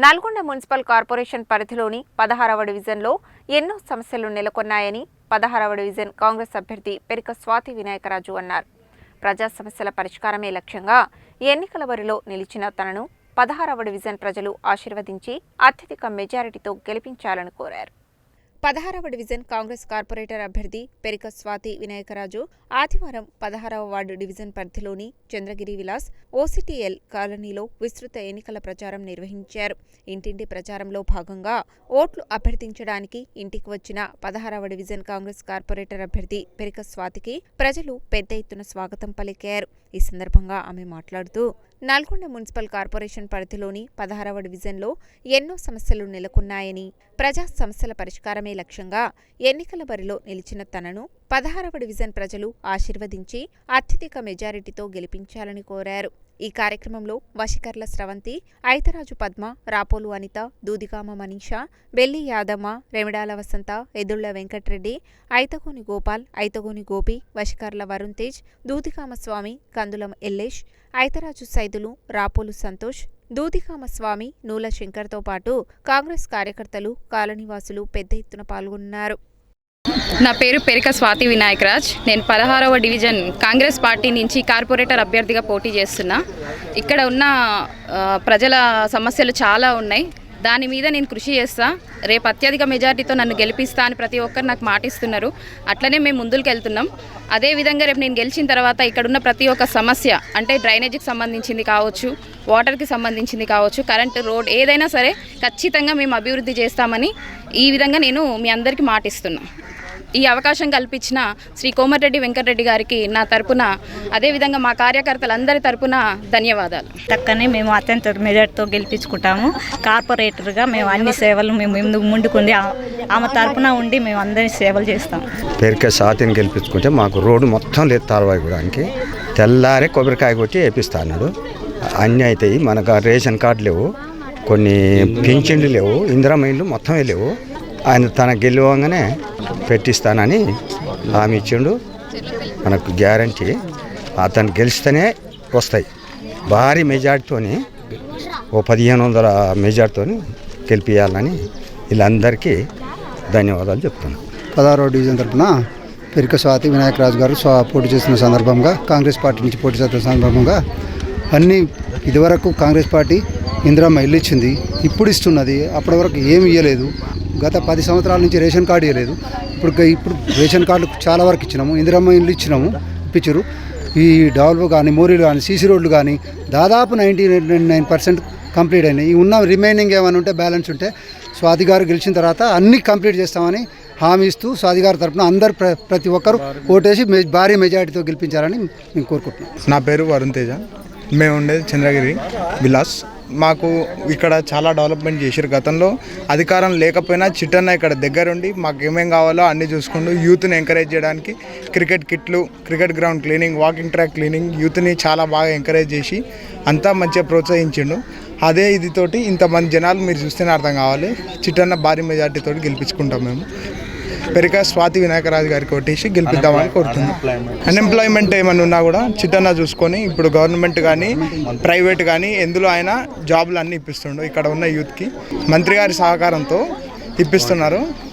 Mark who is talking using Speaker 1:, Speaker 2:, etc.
Speaker 1: Nalgonda municipal corporation పరిధిలోని 16వ డివిజన్లో ఎన్నో సమస్యలు నెలకొన్నాయని 16వ డివిజన్ కాంగ్రెస్ అభ్యర్థి పెరిక స్వాతి వినాయకరాజు అన్నారు. ప్రజా సమస్యల పరిష్కారమే లక్ష్యంగా ఎన్నికల బరిలో నిలిచిన తనను 16వ డివిజన్ ప్రజలు ఆశీర్వదించి అత్యధిక మెజారిటీతో గెలిపించాలని కోరారు. 16వ డివిజన్ కాంగ్రెస్ కార్పొరేటర్ అభ్యర్థి పెరిక స్వాతి వినాయకరాజు ఆదివారం 16వ వార్డు డివిజన్ పరిధిలోని చంద్రగిరి విలాస్ ఓసిటిఎల్ కాలనీలో విస్తృత ఎన్నికల ప్రచారం నిర్వహించారు. ఇంటింటి ప్రచారంలో భాగంగా ఓట్లు అభ్యర్థించడానికి ఇంటికి వచ్చిన 16వ డివిజన్ కాంగ్రెస్ కార్పొరేటర్ అభ్యర్థి పెరిక స్వాతికి ప్రజలు పెద్ద ఎత్తున స్వాగతం పలికారు. ఈ సందర్భంగా ఆమె మాట్లాడుతూ నల్గొండ మున్సిపల్ కార్పొరేషన్ పరిధిలోని 16వ డివిజన్లో ఎన్నో సమస్యలు నెలకొన్నాయని, ప్రజా సమస్యల పరిష్కారమే లక్ష్యంగా ఎన్నికల బరిలో నిలిచిన తనను 16వ డివిజన్ ప్రజలు ఆశీర్వదించి అత్యధిక మెజారిటీతో గెలిపించాలని కోరారు. ఈ కార్యక్రమంలో వశికర్ల స్రవంతి, ఐతరాజు పద్మ, రాపోలు అనిత, దూదిగామ మనీషా, బెల్లి యాదమ్మ, రెమిడాల వసంత, ఎదుళ్ల వెంకట్రెడ్డి, ఐతగోని గోపాల్, ఐతగోని గోపి, వశికర్ల వరుణ్ తేజ్, దూదిగామ స్వామి, కందులం ఎల్లేష్, ఐతరాజు సైదులు, రాపోలు సంతోష్, దూదిగామ స్వామి, నూల శంకర్తో పాటు కాంగ్రెస్ కార్యకర్తలు, కాలనీవాసులు పెద్ద ఎత్తున పాల్గొన్నారు.
Speaker 2: నా పేరు పెరిక స్వాతి వినాయకరాజ్. నేను 16వ డివిజన్ కాంగ్రెస్ పార్టీ నుంచి కార్పొరేటర్ అభ్యర్థిగా పోటీ చేస్తున్నా. ఇక్కడ ఉన్న ప్రజల సమస్యలు చాలా ఉన్నాయి. దాని మీద నేను కృషి చేస్తా. రేపు అత్యధిక మెజార్టీతో నన్ను గెలిపిస్తా అని ప్రతి ఒక్కరు నాకు మాటిస్తున్నారు. అట్లనే మేము ముందుకు వెళ్తున్నాం. అదేవిధంగా రేపు నేను గెలిచిన తర్వాత ఇక్కడున్న ప్రతి ఒక్క సమస్య, అంటే డ్రైనేజీకి సంబంధించింది కావచ్చు, వాటర్కి సంబంధించింది కావచ్చు, కరెంటు, రోడ్, ఏదైనా సరే ఖచ్చితంగా మేము అభివృద్ధి చేస్తామని ఈ విధంగా నేను మీ అందరికీ మాటిస్తున్నా. ఈ అవకాశం కల్పించిన శ్రీ కోమటిరెడ్డి వెంకటరెడ్డి గారికి నా తరపున, అదేవిధంగా మా కార్యకర్తలందరి తరపున ధన్యవాదాలు.
Speaker 3: చక్కని మేము అత్యంత మెజార్టీతో గెలిపించుకుంటాము. కార్పొరేటర్గా మేము అన్ని సేవలు మేము ముందుకుంది ఆమె తరపున ఉండి మేము అందరి సేవలు చేస్తాం.
Speaker 4: పెరిక స్వాతిని గెలిపించుకుంటే మాకు రోడ్డు మొత్తం లేదు. తారవాయిగూడానికి తెల్లారే కొబ్బరికాయ కొట్టి వేపిస్తాడు. అన్నీ అవుతాయి. మనకు రేషన్ కార్డు లేవు, కొన్ని పింఛన్లు లేవు, ఇందిరమ్మ ఇండ్లు మొత్తమే లేవు. ఆయన తన గెలవగానే పెట్టిస్తానని హామీ ఇచ్చిండు. మనకు గ్యారంటీ అతను గెలిస్తేనే వస్తాయి. భారీ మెజార్టీతోని, ఓ 1500 మెజార్టీతో గెలిపించాలని వీళ్ళందరికీ ధన్యవాదాలు చెప్తాను.
Speaker 5: 16వ డివిజన్ తరఫున పెరిక స్వాతి వినాయకరాజు గారు పోటీ చేస్తున్న సందర్భంగా, కాంగ్రెస్ పార్టీ నుంచి పోటీ చేస్తున్న సందర్భంగా అన్నీ ఇదివరకు కాంగ్రెస్ పార్టీ ఇందిరమ్మ ఇల్లు ఇచ్చింది, ఇప్పుడు ఇస్తున్నది. అప్పటి వరకు ఏమి ఇవ్వలేదు. గత 10 సంవత్సరాల నుంచి రేషన్ కార్డు ఇవ్వలేదు. ఇప్పుడు రేషన్ కార్డు చాలా వరకు ఇచ్చినాము. ఇందిరమ్మ ఇల్లు ఇప్పించారు. ఈ డెవలప్ కానీ, మోరీలు కానీ, సీసీ రోడ్లు కానీ దాదాపు 99% కంప్లీట్ అయినాయి. ఈ ఉన్న రిమైనింగ్ ఏమైనా ఉంటే, బ్యాలెన్స్ ఉంటే స్వాతి గారు గెలిచిన తర్వాత అన్నీ కంప్లీట్ చేస్తామని హామీ ఇస్తూ స్వాతి గారి తరఫున అందరు ప్రతి ఒక్కరు ఓటేసి భారీ మెజారిటీతో గెలిపించాలని మేము కోరుకుంటున్నాం.
Speaker 6: నా పేరు వరుణ్ తేజ. మేము ఉండేది చంద్రగిరి విలాస్. మాకు ఇక్కడ చాలా డెవలప్మెంట్ చేశారు. గతంలో అధికారం లేకపోయినా చిట్టన్న ఇక్కడ దగ్గరుండి మాకు ఏమేం కావాలో అన్నీ చూసుకుంటూ యూత్ని ఎంకరేజ్ చేయడానికి క్రికెట్ కిట్లు, cricket ground cleaning, walking track cleaning, యూత్ని చాలా బాగా ఎంకరేజ్ చేసి అంతా మంచిగా ప్రోత్సహించిండు. అదే ఇదితోటి ఇంతమంది జనాలు మీరు చూస్తేనే అర్థం కావాలి. చిట్టన్న భారీ మెజార్టీతో గెలిపించుకుంటాం. మేము పెరిక స్వాతి వినాయకరాజు గారికి కొట్టేసి గెలిపిద్దామని కోరుతున్నాం. అన్ఎంప్లాయ్మెంట్ ఏమైనా ఉన్నా కూడా చిట్టన్న చూసుకొని ఇప్పుడు గవర్నమెంట్ కానీ, ప్రైవేట్ కానీ ఎందులో అయినా జాబులు అన్నీ ఇప్పిస్తుండు. ఇక్కడ ఉన్న యూత్కి మంత్రి గారి సహకారంతో ఇప్పిస్తున్నారు.